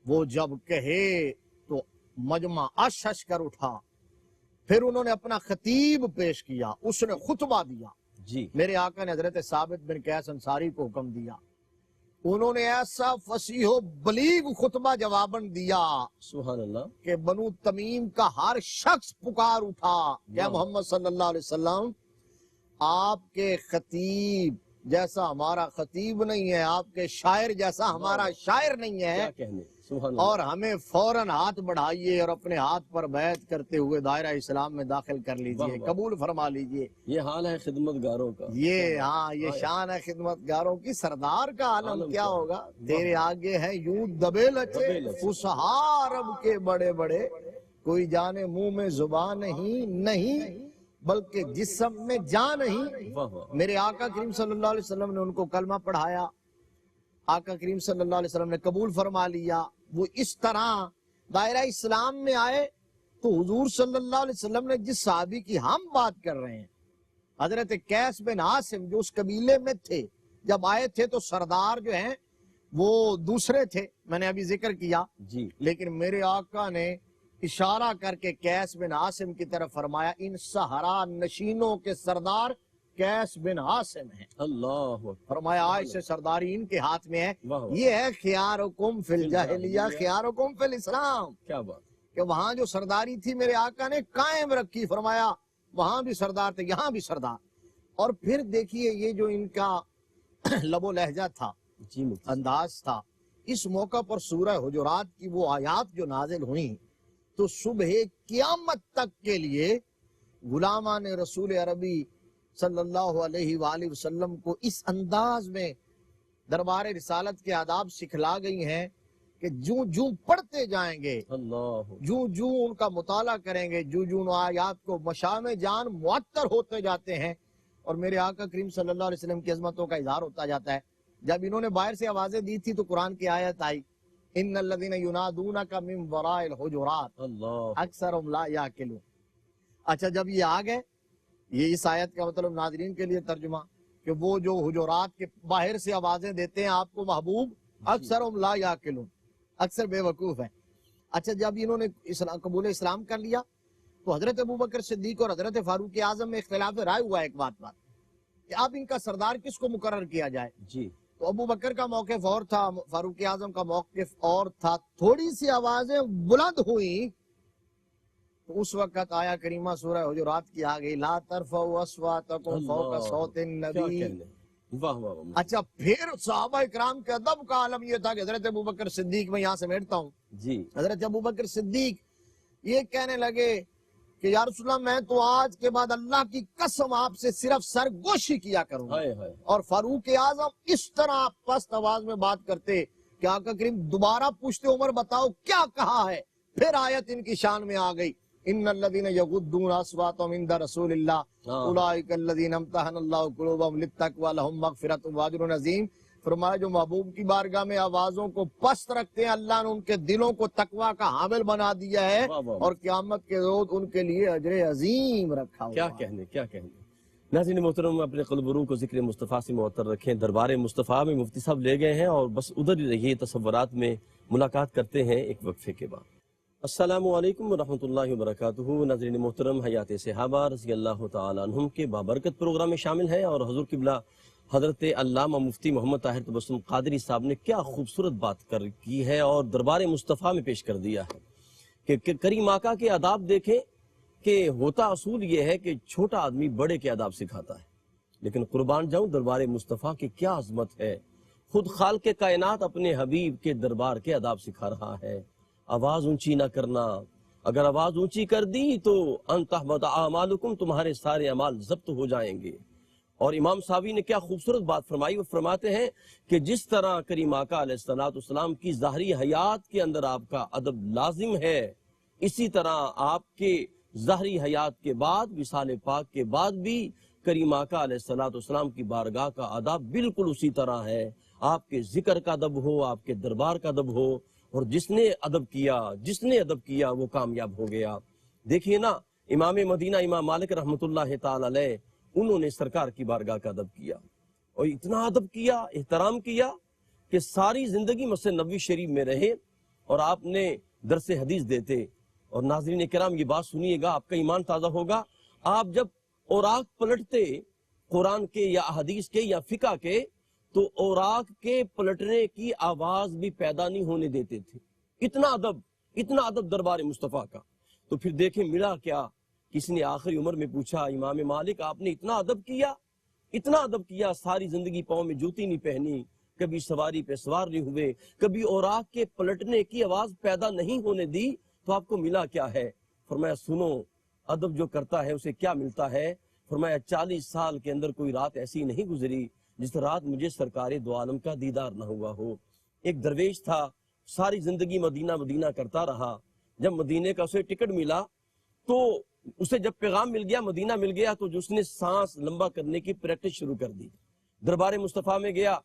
Speaker 2: وہ جب کہے تو مجمع اشش کر اٹھا. پھر انہوں نے اپنا خطیب پیش کیا, اس نے خطبہ دیا.
Speaker 1: جی,
Speaker 2: میرے آقا نے حضرت ثابت بن قیس انصاری کو حکم دیا, انہوں نے ایسا فصیح و بلیغ خطبہ جواباً دیا
Speaker 1: سبحان اللہ,
Speaker 2: کہ بنو تمیم کا ہر شخص پکار اٹھا, کیا محمد صلی اللہ علیہ وسلم آپ کے خطیب جیسا ہمارا خطیب نہیں ہے, آپ کے شاعر جیسا ہمارا شاعر نہیں ہے,
Speaker 1: کیا کہنے, سبحان اللہ,
Speaker 2: اور ہمیں فوراً ہاتھ بڑھائیے اور اپنے ہاتھ پر بیعت کرتے ہوئے دائرہ اسلام میں داخل کر لیجئے,
Speaker 1: واہ واہ.
Speaker 2: قبول فرما لیجئے.
Speaker 1: یہ حال ہے خدمت گاروں کا.
Speaker 2: یہ ہاں, یہ شان ہے خدمت گاروں کی. سردار کا عالم
Speaker 1: عالم
Speaker 2: کیا
Speaker 1: کیا
Speaker 2: ہوگا, تیرے آگے ہیں یوں دبے لچے فسہا رب کے بڑے بڑے, کوئی جانے منہ میں زبان نہیں بلکہ جسم میں جان نہیں.
Speaker 1: واہ واہ,
Speaker 2: میرے آقا کریم صلی اللہ علیہ وسلم نے ان کو کلمہ پڑھایا, آقا کریم صلی اللہ علیہ وسلم نے قبول فرما لیا. وہ اس طرح دائرہ اسلام میں آئے تو حضور صلی اللہ علیہ وسلم نے جس صحابی کی ہم بات کر رہے ہیں, حضرت قیس بن عاصم, جو اس قبیلے میں تھے, جب آئے تھے تو سردار جو ہیں وہ دوسرے تھے, میں نے ابھی ذکر کیا.
Speaker 1: جی,
Speaker 2: لیکن میرے آقا نے اشارہ کر کے قیس بن عاصم کی طرف فرمایا, ان صحرا نشینوں کے سردار قیس بن عاصم ہیں.
Speaker 1: اللہ اکبر,
Speaker 2: فرمایا آج سے سرداری ان کے ہاتھ میں ہے.
Speaker 1: واہ واہ,
Speaker 2: یہ ہے خیارکم فی الجاہلیہ خیارکم فی الاسلام,
Speaker 1: کیا بات,
Speaker 2: کہ وہاں جو سرداری تھی میرے آقا نے قائم رکھی. فرمایا وہاں بھی سردار تھے, یہاں بھی سردار. اور پھر دیکھیے یہ جو ان کا لب و لہجہ تھا,
Speaker 1: جی مفتی,
Speaker 2: انداز تھا. اس موقع پر سورہ حجرات کی وہ آیات جو نازل ہوئیں تو صبح قیامت تک کے لیے غلامان رسول عربی صلی اللہ علیہ وآلہ وسلم کو اس انداز میں دربار رسالت کے آداب سکھلا گئی ہیں کہ جوں پڑھتے جائیں گے,
Speaker 1: اللہ,
Speaker 2: جوں ان کا مطالعہ کریں گے, جوں آیات کو مشام جان معطر ہوتے جاتے ہیں اور میرے آقا کریم صلی اللہ علیہ وسلم کی عظمتوں کا اظہار ہوتا جاتا ہے. جب انہوں نے باہر سے آوازیں دی تھی تو قرآن کی آیت آئی, ان الذین ینادونک من وراء الحجرات
Speaker 1: اللہ,
Speaker 2: اکثرهم لا یعقلون. اچھا, جب یہ آ گئے, یہ اس آیت کا مطلب ناظرین کے لیے ترجمہ کہ وہ جو حجرات کے باہر سے آوازیں دیتے ہیں آپ کو محبوب, اکثرهم لا یعقلون, اکثر بے وقوف ہیں. اچھا, جب انہوں نے قبول اسلام کر لیا تو حضرت ابوبکر صدیق اور حضرت فاروق اعظم میں اختلاف رائے ہوا ایک بات کہ اب ان کا سردار کس کو مقرر کیا جائے.
Speaker 1: جی,
Speaker 2: تو ابو بکر کا موقف اور تھا, فاروق اعظم کا موقف اور تھا. تھوڑی سی آوازیں بلند ہوئی تو اس وقت آیا کریمہ سورہ حجرات کی آ گئی, لا ترفعوا اصواتکم فوق صوت
Speaker 1: کیا
Speaker 2: النبی.
Speaker 1: کہنے, واہ واہ واہ,
Speaker 2: اچھا, پھر صحابہ اکرام کے ادب کا عالم یہ تھا کہ حضرت ابوبکر صدیق, میں یہاں سمیٹتا ہوں,
Speaker 1: جی,
Speaker 2: حضرت ابوبکر صدیق یہ کہنے لگے کہ یا رسول اللہ, میں تو آج کے بعد اللہ کی قسم آپ سے صرف سرگوشی کیا کروں گا.
Speaker 1: ہائے ہائے,
Speaker 2: اور فاروق اعظم اس طرح پست آواز میں بات کرتے کہ آقا کریم دوبارہ پوچھتے, عمر بتاؤ کیا کہا ہے. پھر آیت ان کی شان میں آ گئی, ان الذین یغضون اصواتهم عند رسول اللہ اولئک الذین امتحن اللہ قلوبهم للتقوی لهم مغفرۃ واجر عظیم. فرمایا جو محبوب کی بارگاہ میں آوازوں کو پست رکھتے ہیں اللہ نے ان کے دلوں کو تقوی کا حامل بنا دیا ہے اور قیامت کے روز ان کے لیے اجر عظیم رکھا ہوا.
Speaker 1: کیا کہنے. ناظرین محترم اپنے قلب و روح کو ذکر مصطفیٰ سے معطر رکھیں. دربار مصطفیٰ میں مفتی صاحب لے گئے ہیں اور بس ادھر ہی رہیے، تصورات میں ملاقات کرتے ہیں ایک وقفے کے بعد. السلام علیکم ورحمۃ اللہ وبرکاتہ. ناظرین محترم حیات صحابہ رضی اللہ تعالیٰ عنہم کے بابرکت پروگرام میں شامل ہیں اور حضور قبلہ حضرت علامہ مفتی محمد طاہر تبسم قادری صاحب نے کیا خوبصورت بات کی ہے اور دربار مصطفیٰ میں پیش کر دیا ہے کہ کریم آقا کے آداب دیکھیں کہ ہوتا اصول یہ ہے کہ چھوٹا آدمی بڑے کے آداب سکھاتا ہے، لیکن قربان جاؤں دربار مصطفیٰ کی کیا عظمت ہے. خود خالق کائنات اپنے حبیب کے دربار کے آداب سکھا رہا ہے. آواز اونچی نہ کرنا، اگر آواز اونچی کر دی تو ان تحبط اعمالکم، تمہارے سارے اعمال ضبط ہو جائیں گے. اور امام صاحبی نے کیا خوبصورت بات فرمائی. وہ فرماتے ہیں کہ جس طرح کریم آقا علیہ السلام کی ظاہری حیات کے اندر آپ کا ادب لازم ہے، اسی طرح آپ کے ظاہری حیات کے بعد وصال پاک کے بعد بھی کریم آقا علیہ السلام کی بارگاہ کا ادب بالکل اسی طرح ہے. آپ کے ذکر کا ادب ہو، آپ کے دربار کا ادب ہو، اور جس نے ادب کیا وہ کامیاب ہو گیا. دیکھیے نا، امام مدینہ امام مالک رحمۃ اللہ تعالی علیہ، انہوں نے سرکار کی بارگاہ کا ادب کیا اور اتنا ادب کیا، احترام کیا کہ ساری زندگی مسجد نبوی شریف میں رہے اور آپ نے درس حدیث دیتے. اور ناظرین کرام یہ بات سنیے گا، آپ کا ایمان تازہ ہوگا. آپ جب اوراق پلٹتے قرآن کے یا حدیث کے یا فقہ کے، تو اوراق کے پلٹنے کی آواز بھی پیدا نہیں ہونے دیتے تھے. اتنا ادب دربار مصطفیٰ کا. تو پھر دیکھیں ملا کیا. کسی نے آخری عمر میں پوچھا، امام مالک آپ نے اتنا ادب کیا، ساری زندگی پاؤں میں جوتی نہیں پہنی، کبھی سواری پہ سوار نہیں ہوئے، کبھی اوراق کے پلٹنے کی آواز پیدا نہیں ہونے دی، تو آپ کو ملا کیا ہے؟ فرمایا سنو، ادب جو کرتا ہے اسے کیا ملتا ہے. فرمایا 40 سال کے اندر کوئی رات ایسی نہیں گزری جس رات مجھے سرکار دو عالم کا دیدار نہ ہوا ہو. ایک درویش تھا، ساری زندگی مدینہ کرتا رہا. جب مدینے کا اسے ٹکٹ ملا تو اسے جب پیغام مل گیا، مدینہ مل گیا، تو اس نے سانس لمبا کرنے کی پریکٹس شروع کر دی. دربار مصطفیٰ میں گیا،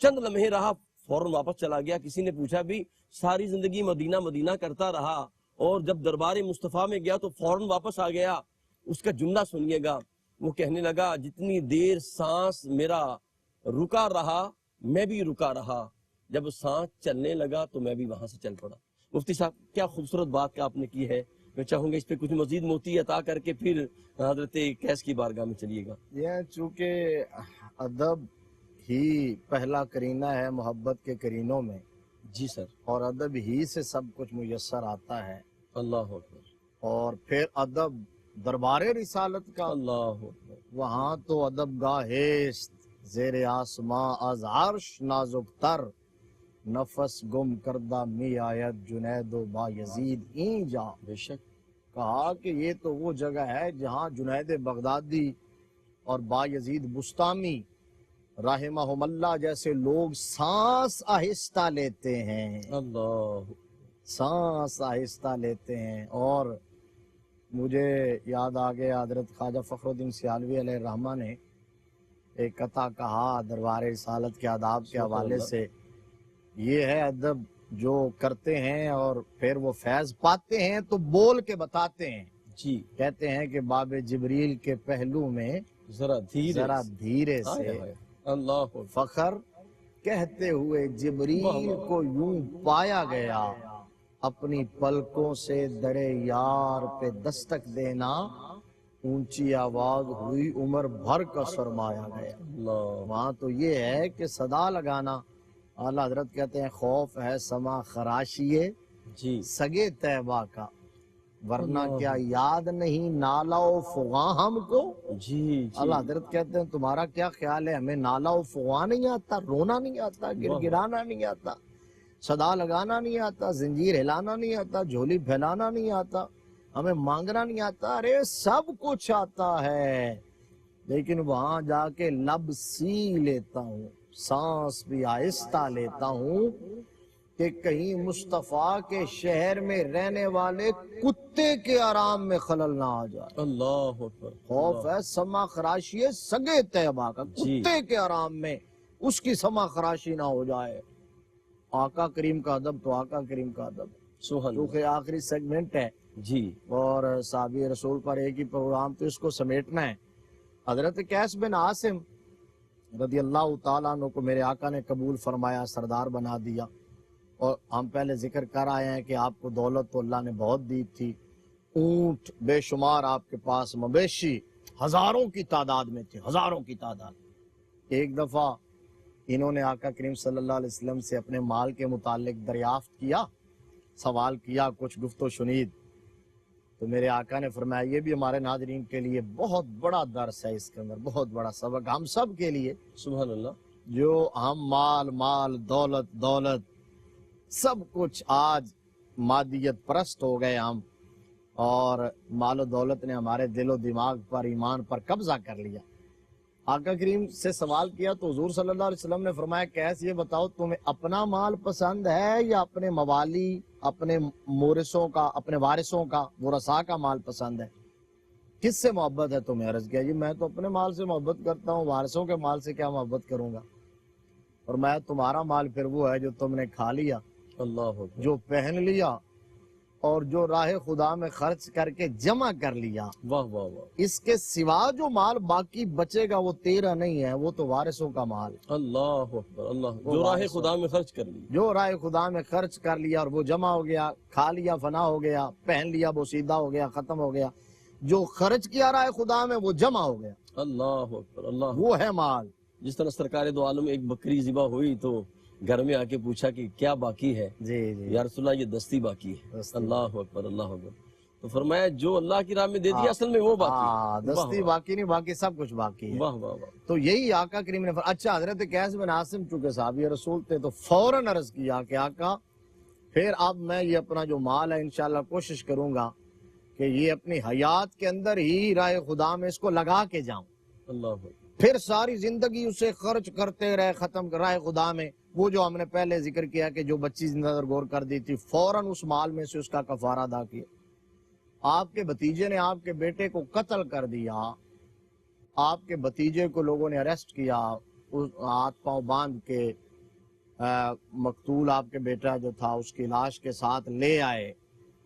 Speaker 1: چند لمحے رہا، فوراً واپس چلا گیا. کسی نے پوچھا بھی ساری زندگی مدینہ کرتا رہا اور جب دربار مصطفیٰ میں گیا تو فوراً واپس آ گیا. اس کا جملہ سنیے گا. وہ کہنے لگا جتنی دیر سانس میرا رکا رہا میں بھی رکا رہا، جب سانس چلنے لگا تو میں بھی وہاں سے چل پڑا. مفتی صاحب کیا خوبصورت بات آپ نے کی ہے. میں چاہوں گا اس پہ کچھ مزید موتی عطا کر کے پھر حضرت قیس کی بارگاہ میں چلیے گا.
Speaker 2: یہ چونکہ ادب ہی پہلا کرینہ ہے محبت کے کرینوں میں.
Speaker 1: جی سر. اور
Speaker 2: ادب ہی سے سب کچھ میسر آتا ہے.
Speaker 1: اللہ اکبر. اور
Speaker 2: پھر ادب دربار رسالت کا.
Speaker 1: اللہ اکبر.
Speaker 2: وہاں تو ادب گاہست زیر آسماں از عرش نازک تر، نفس گم کردہ می آیت جنید و با یزید این جا.
Speaker 1: بے شک.
Speaker 2: کہا کہ یہ تو وہ جگہ ہے جہاں جنید بغدادی اور با یزید بستامی رحمہم اللہ جیسے لوگ سانس آہستہ لیتے ہیں.
Speaker 1: اللہ.
Speaker 2: سانس آہستہ لیتے ہیں. اور مجھے یاد آ گیا حضرت خواجہ فخر الدین سیالوی علیہ الرحمہ نے ایک قطع کہا دربار رسالت کے آداب کے حوالے سے. یہ ہے ادب جو کرتے ہیں اور پھر وہ فیض پاتے ہیں تو بول کے بتاتے ہیں.
Speaker 1: جی.
Speaker 2: کہتے ہیں کہ باب جبریل کے پہلو میں
Speaker 1: ذرا
Speaker 2: دھیرے سے
Speaker 1: اللہ
Speaker 2: فخر کہتے ہوئے جبریل کو یوں پایا گیا، اپنی پلکوں سے درے یار پہ دستک دینا، اونچی آواز ہوئی عمر بھر کا سرمایا گیا. وہاں تو یہ ہے کہ صدا لگانا. اعلیٰ حضرت کہتے ہیں خوف ہے سما خراشیے
Speaker 1: جی
Speaker 2: سگے طیبہ کا، ورنہ کیا یاد نہیں نالا و فغاں ہم کو.
Speaker 1: جی.
Speaker 2: اعلیٰ حضرت کہتے ہیں تمہارا کیا خیال ہے ہمیں نالا و فغاں نہیں آتا، رونا نہیں آتا، گڑگڑانا نہیں آتا، صدا لگانا نہیں آتا، زنجیر ہلانا نہیں آتا، جھولی پھیلانا نہیں آتا، ہمیں مانگنا نہیں آتا؟ ارے سب کچھ آتا ہے، لیکن وہاں جا کے لب سی لیتا ہوں، سانس بھی آہستہ لیتا ہوں کہ کہیں مصطفیٰ کے شہر میں رہنے والے کتے کے آرام میں خلل نہ آ جائے.
Speaker 1: اللہ اکبر.
Speaker 2: خوف ہے سما خراشی ہے سگے طیبہ کا،
Speaker 1: جی.
Speaker 2: کتے کے آرام میں اس کی سما خراشی نہ ہو جائے. آقا کریم کا ادب تو آقا کریم کا ادب،
Speaker 1: سبحان اللہ.
Speaker 2: کیونکہ آخری سیگمنٹ ہے
Speaker 1: جی.
Speaker 2: اور صحابی رسول پر ایک ہی پروگرام تو اس کو سمیٹنا ہے. حضرت قیس بن عاصم رضی اللہ تعالیٰ عنہ کو میرے آقا نے قبول فرمایا، سردار بنا دیا. اور ہم پہلے ذکر کر آئے ہیں کہ آپ کو دولت تو اللہ نے بہت دی تھی، اونٹ بے شمار آپ کے پاس، مویشی ہزاروں کی تعداد میں تھے، ہزاروں کی تعداد. ایک دفعہ انہوں نے آقا کریم صلی اللہ علیہ وسلم سے اپنے مال کے متعلق دریافت کیا، سوال کیا، کچھ گفت و شنید. تو میرے آقا نے فرمایا یہ بھی ہمارے ناظرین کے لیے بہت بڑا درس ہے، اس کے اندر بہت بڑا سبق ہم سب کے لیے.
Speaker 1: سبحان اللہ.
Speaker 2: جو ہم مال دولت سب کچھ آج مادیت پرست ہو گئے ہم، اور مال و دولت نے ہمارے دل و دماغ پر، ایمان پر قبضہ کر لیا. آقا کریم سے سوال کیا تو حضور صلی اللہ علیہ وسلم نے فرمایا کیسے یہ بتاؤ تمہیں اپنا مال پسند ہے یا اپنے موالی، اپنے مورثوں کا، اپنے وارثوں کا، ورثاء کا مال پسند ہے؟ کس سے محبت ہے تمہیں؟ عرض کیا جی میں تو اپنے مال سے محبت کرتا ہوں، وارثوں کے مال سے کیا محبت کروں گا. اور میں تمہارا مال پھر وہ ہے جو تم نے کھا لیا،
Speaker 1: اللہ اکبر.
Speaker 2: جو پہن لیا، اور جو راہ خدا میں خرچ کر کے جمع کر لیا.
Speaker 1: واہ واہ واہ.
Speaker 2: اس کے سوا جو مال باقی بچے گا وہ تیرا نہیں ہے، وہ تو وارثوں کا مال.
Speaker 1: اللہ اکبر. اللہ. جو راہ خدا میں خرچ کر لی،
Speaker 2: جو راہ خدا میں خرچ کر لیا اور وہ جمع ہو گیا، کھا لیا فنا ہو گیا، پہن لیا بوسیدہ ہو گیا، ختم ہو گیا. جو خرچ کیا راہ خدا میں وہ جمع ہو گیا،
Speaker 1: اللہ اکبر. اللہ.
Speaker 2: وہ ہے مال.
Speaker 1: جس طرح سرکار دو عالم ایک بکری ذبح ہوئی تو گھر میں آ کے پوچھا کہ کیا باقی ہے؟
Speaker 2: جی جی
Speaker 1: یا رسول اللہ یہ دستی باقی ہے.
Speaker 2: دستی.
Speaker 1: اللہ اکبر. اللہ اکبر. تو فرمایا جو اللہ کی راہ میں دے دیا اصل میں وہ باقی ہے.
Speaker 2: دستی باقی نہیں، باقی سب کچھ باقی ہے.
Speaker 1: واہ واہ واہ.
Speaker 2: تو یہی آقا کریم نے اچھا حضرت قیس بن عاصم چونکہ صحابی رسول تھے تو فوراً عرض کیا کہ آقا پھر اب میں یہ اپنا جو مال ہے انشاءاللہ کوشش کروں گا کہ یہ اپنی حیات کے اندر ہی راہ خدا میں اس کو لگا کے جاؤں.
Speaker 1: اللہ اکبر.
Speaker 2: پھر ساری زندگی اسے خرچ کرتے رہے، ختم کر راہ خدا میں. وہ جو ہم نے پہلے ذکر کیا کہ جو بچی زندہ غور کر دی تھی، فوراً اس مال میں سے اس کا کفارہ ادا کیا. آپ کے بھتیجے نے آپ کے بیٹے کو قتل کر دیا، آپ کے بھتیجے کو لوگوں نے اریسٹ کیا، ہاتھ پاؤں باندھ کے مقتول آپ کے بیٹا جو تھا اس کی لاش کے ساتھ لے آئے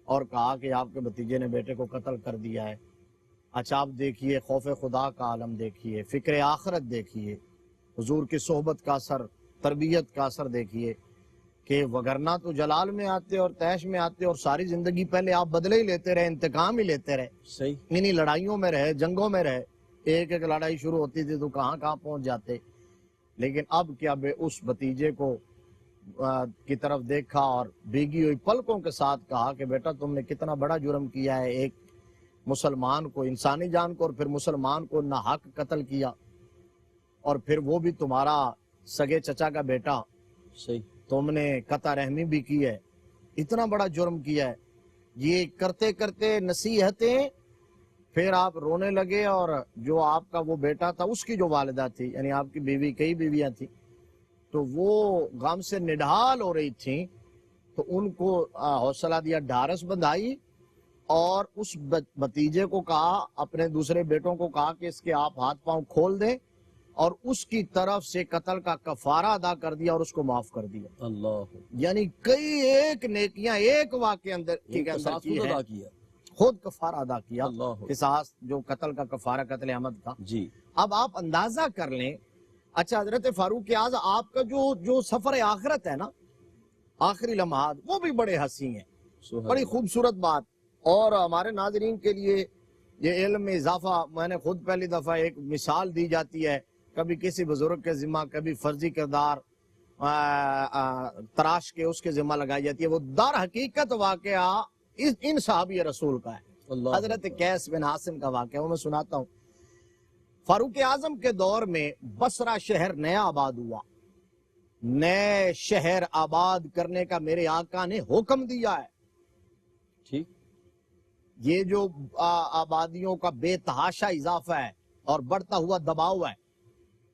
Speaker 2: اور کہا کہ آپ کے بھتیجے نے بیٹے کو قتل کر دیا ہے. اچھا آپ دیکھیے خوف خدا کا عالم دیکھیے، فکر آخرت دیکھیے، حضور کی صحبت کا اثر، تربیت کا اثر دیکھیے کہ وگرنہ تو جلال میں آتے اور تیش میں آتے اور ساری زندگی پہلے آپ بدلے ہی لیتے رہے، انتقام ہی لیتے رہے،
Speaker 1: صحیح.
Speaker 2: انہی لڑائیوں میں رہے، جنگوں میں رہے. ایک ایک لڑائی شروع ہوتی تھی تو کہاں کہاں پہنچ جاتے. لیکن اب کیا اس بھتیجے کو کی طرف دیکھا اور بھیگی ہوئی پلکوں کے ساتھ کہا کہ بیٹا تم نے کتنا بڑا جرم کیا ہے، ایک مسلمان کو، انسانی جان کو، اور پھر مسلمان کو ناحق قتل کیا، اور پھر وہ بھی تمہارا سگے چچا کا بیٹا.
Speaker 1: صحیح.
Speaker 2: تم نے قطع رحمی بھی کی ہے، اتنا بڑا جرم کیا ہے. یہ کرتے کرتے نصیحتیں پھر آپ رونے لگے، اور جو آپ کا وہ بیٹا تھا اس کی جو والدہ تھی، یعنی آپ کی بیوی، کئی بیویاں تھیں، تو وہ غم سے نڈھال ہو رہی تھیں. تو ان کو حوصلہ دیا، ڈھارس بندھائی، اور اس بھتیجے کو کہا، اپنے دوسرے بیٹوں کو کہا کہ اس کے آپ ہاتھ پاؤں کھول دیں، اور اس کی طرف سے قتل کا کفارہ ادا کر دیا اور اس کو معاف کر دیا.
Speaker 1: اللہ.
Speaker 2: یعنی کئی ایک نیکیاں ایک واقعے اندر کی ہے، خود کفارہ ادا کیا. قصاص جو قتل کا کفارہ قتل احمد کا.
Speaker 1: جی.
Speaker 2: اب آپ اندازہ کر لیں. اچھا حضرت فاروق اعظم آپ کا جو سفر آخرت ہے نا، آخری لمحات، وہ بھی بڑے حسین ہیں، بڑی خوبصورت بات. اور ہمارے ناظرین کے لیے یہ علم میں اضافہ، میں نے خود پہلی دفعہ ایک مثال دی جاتی ہے، کبھی کسی بزرگ کے ذمہ، کبھی فرضی کردار تراش کے اس کے ذمہ لگائی جاتی ہے. وہ در حقیقت واقعہ ان صحابی رسول کا ہے، حضرت قیس بن عاصم کا واقعہ. وہ میں سناتا ہوں. فاروق اعظم کے دور میں بصرہ شہر نیا آباد ہوا. نئے شہر آباد کرنے کا میرے آقا نے حکم دیا ہے.
Speaker 1: ٹھیک.
Speaker 2: یہ جو آبادیوں کا بے تحاشا اضافہ ہے اور بڑھتا ہوا دباؤ ہے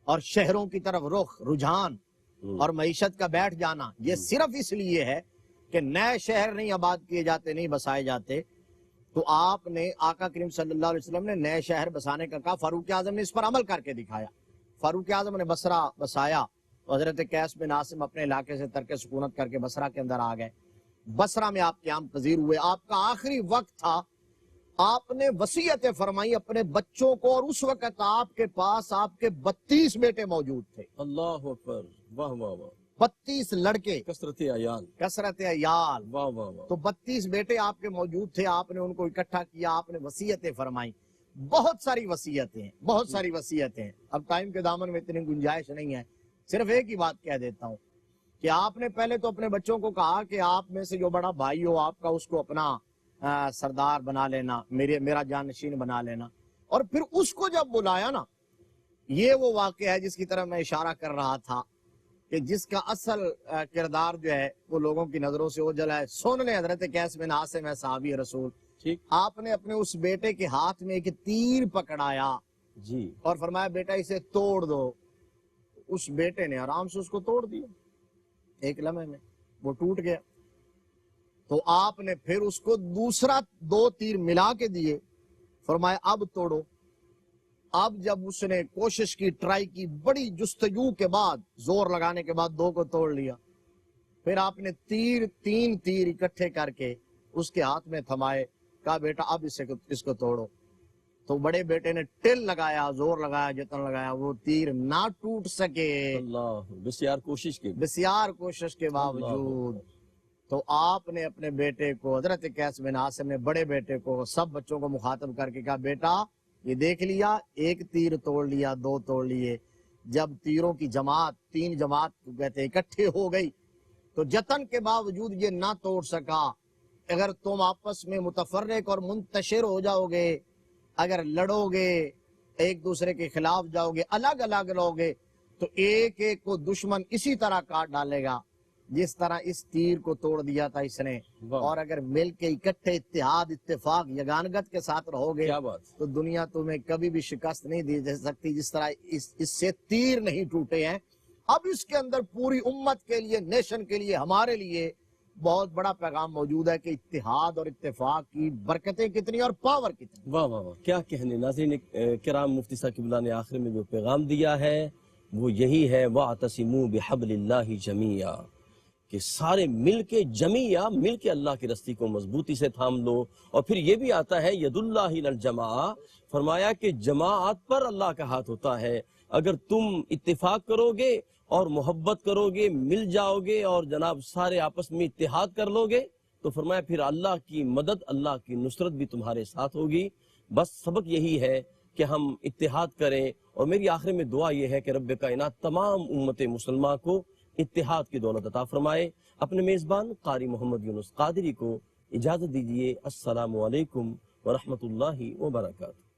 Speaker 2: اور شہروں کی طرف رجحان، اور معیشت کا بیٹھ جانا یہ صرف اس لیے ہے کہ نئے شہر نہیں آباد کیے جاتے، نہیں بسائے جاتے، تو آپ نے آقا کریم صلی اللہ علیہ وسلم نے نئے شہر بسانے کا کہا، فاروق اعظم نے اس پر عمل کر کے دکھایا۔ فاروق اعظم نے بصرہ بسایا، حضرت قیس بن عاصم اپنے علاقے سے ترک سکونت کر کے بصرہ کے اندر آ گئے، بصرہ میں آپ قیام پذیر ہوئے، آپ کا آخری وقت تھا، آپ نے وصیتیں فرمائی اپنے بچوں کو، اور اس وقت آپ کے پاس آپ کے 32 بیٹے موجود تھے،
Speaker 1: اللہ اکبر، واہ واہ واہ،
Speaker 2: 32 لڑکے،
Speaker 1: کثرت عیال،
Speaker 2: کثرت عیال،
Speaker 1: واہ واہ واہ،
Speaker 2: تو 32 بیٹے آپ کے موجود تھے، آپ نے ان کو اکٹھا کیا، آپ نے وصیتیں فرمائی، بہت ساری وصیتیں ہیں، بہت ساری وصیتیں ہیں، اب ٹائم کے دامن میں اتنی گنجائش نہیں ہے، صرف ایک ہی بات کہہ دیتا ہوں کہ آپ نے پہلے تو اپنے بچوں کو کہا کہ آپ میں سے جو بڑا بھائی ہو آپ کا، اس کو اپنا سردار بنا لینا، میرا جانشین بنا لینا، اور پھر اس کو جب بلایا نا، یہ وہ واقعہ ہے جس کی طرف میں اشارہ کر رہا تھا کہ جس کا اصل کردار جو ہے وہ لوگوں کی نظروں سے اوجھل ہے۔ سن لیں، حضرت قیس بن عاصم ہے صحابی رسول،
Speaker 1: ٹھیک،
Speaker 2: آپ نے اپنے اس بیٹے کے ہاتھ میں ایک تیر پکڑایا
Speaker 1: جی،
Speaker 2: اور فرمایا بیٹا اسے توڑ دو، اس بیٹے نے آرام سے اس کو توڑ دیا، ایک لمحے میں وہ ٹوٹ گیا، تو آپ نے پھر اس کو دوسرا 2 تیر ملا کے دیے، فرمایا اب توڑو۔ اب جب اس نے کوشش کی، ٹرائی کی، بڑی جستجو کے بعد، زور لگانے کے بعد 2 کو توڑ لیا، پھر آپ نے 3 تیر اکٹھے کر کے اس کے ہاتھ میں تھمائے، کہا بیٹا اب اس کو توڑو، تو بڑے بیٹے نے ٹل لگایا، زور لگایا، جتن لگایا، وہ تیر نہ ٹوٹ سکے،
Speaker 1: اللہ، بسیار کوشش کی،
Speaker 2: بسیار کوشش کے باوجود۔ تو آپ نے اپنے بیٹے کو، حضرت قیس بن عاصم نے بڑے بیٹے کو، سب بچوں کو مخاطب کر کے کہا بیٹا یہ دیکھ لیا، 1 تیر توڑ لیا، 2 توڑ لیے، جب تیروں کی جماعت 3 جماعت کہتے اکٹھے ہو گئی تو جتن کے باوجود یہ نہ توڑ سکا۔ اگر تم آپس میں متفرق اور منتشر ہو جاؤ گے، اگر لڑو گے، ایک دوسرے کے خلاف جاؤ گے، الگ الگ رہو گے، تو ایک ایک کو دشمن اسی طرح کاٹ ڈالے گا جس طرح اس تیر کو توڑ دیا تھا اس نے۔ اور اگر مل کے اکٹھے اتحاد، اتفاق، یگانگت کے ساتھ رہو گے
Speaker 1: کیا بات،
Speaker 2: تو دنیا تمہیں کبھی بھی شکست نہیں دی جا سکتی، جس طرح اس سے تیر نہیں ٹوٹے ہیں۔ اب اس کے اندر پوری امت کے لیے، نیشن کے لیے، ہمارے لیے بہت بڑا پیغام موجود ہے کہ اتحاد اور اتفاق کی برکتیں کتنی اور پاور کتنی۔
Speaker 1: واہ واہ واہ، کیا کہنے۔ ناظرین کرام، مفتی صاحب قبلہ نے آخر میں جو پیغام دیا ہے وہ یہی ہے، وَاعْتَصِمُوا بِحَبْلِ اللَّهِ جَمِيعًا، کہ سارے مل کے، جمیعہ مل کے اللہ کی رسی کو مضبوطی سے تھام لو۔ اور پھر یہ بھی آتا ہے ید اللہ علی الجماعہ، فرمایا کہ جماعت پر اللہ کا ہاتھ ہوتا ہے۔ اگر تم اتفاق کرو گے اور محبت کرو گے، مل جاؤ گے اور جناب سارے آپس میں اتحاد کر لو گے، تو فرمایا پھر اللہ کی مدد، اللہ کی نصرت بھی تمہارے ساتھ ہوگی۔ بس سبق یہی ہے کہ ہم اتحاد کریں، اور میری آخر میں دعا یہ ہے کہ رب کائنات تمام امت مسلمہ کو اتحاد کی دولت عطا فرمائے۔ اپنے میزبان قاری محمد یونس قادری کو اجازت دیجیے۔ السلام علیکم ورحمۃ اللہ وبرکاتہ۔